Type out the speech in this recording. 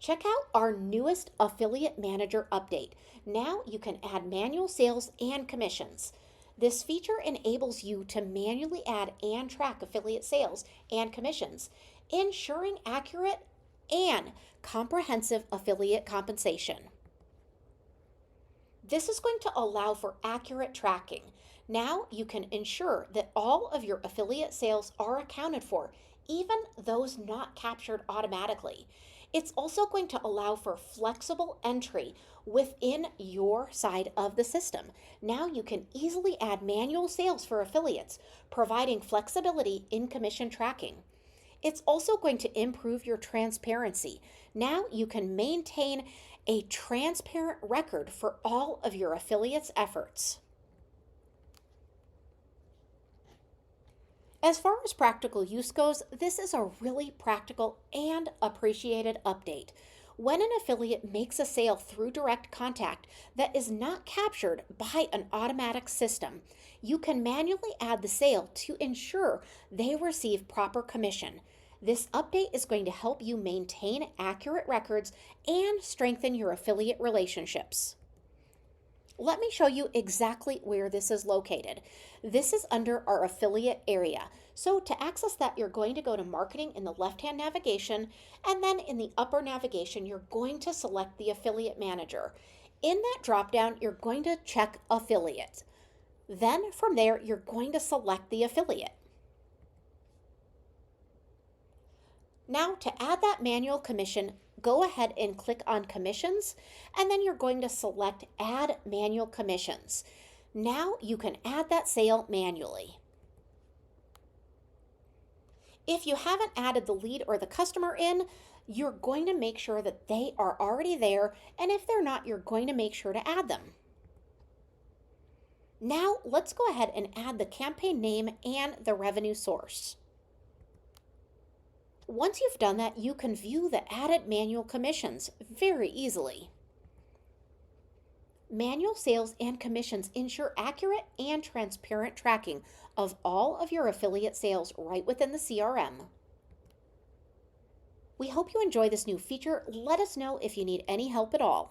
Check out our newest Affiliate Manager update. Now you can add manual sales and commissions. This feature enables you to manually add and track affiliate sales and commissions, ensuring accurate and comprehensive affiliate compensation. This is going to allow for accurate tracking. Now you can ensure that all of your affiliate sales are accounted for, even those not captured automatically. It's also going to allow for flexible entry within your side of the system. Now you can easily add manual sales for affiliates, providing flexibility in commission tracking. It's also going to improve your transparency. Now you can maintain a transparent record for all of your affiliates' efforts. As far as practical use goes, this is a really practical and appreciated update. When an affiliate makes a sale through direct contact that is not captured by an automatic system, you can manually add the sale to ensure they receive proper commission. This update is going to help you maintain accurate records and strengthen your affiliate relationships. Let me show you exactly where this is located. This is under our affiliate area. So to access that, you're going to go to marketing in the left-hand navigation, and then in the upper navigation, you're going to select the affiliate manager. In that drop-down, you're going to check affiliate. Then from there, you're going to select the affiliate. Now to add that manual commission, go ahead and click on commissions, and then you're going to select add manual commissions. Now you can add that sale manually. If you haven't added the lead or the customer in, you're going to make sure that they are already there, and if they're not, you're going to make sure to add them. Now let's go ahead and add the campaign name and the revenue source. Once you've done that, you can view the added manual commissions very easily. Manual sales and commissions ensure accurate and transparent tracking of all of your affiliate sales right within the CRM. We hope you enjoy this new feature. Let us know if you need any help at all.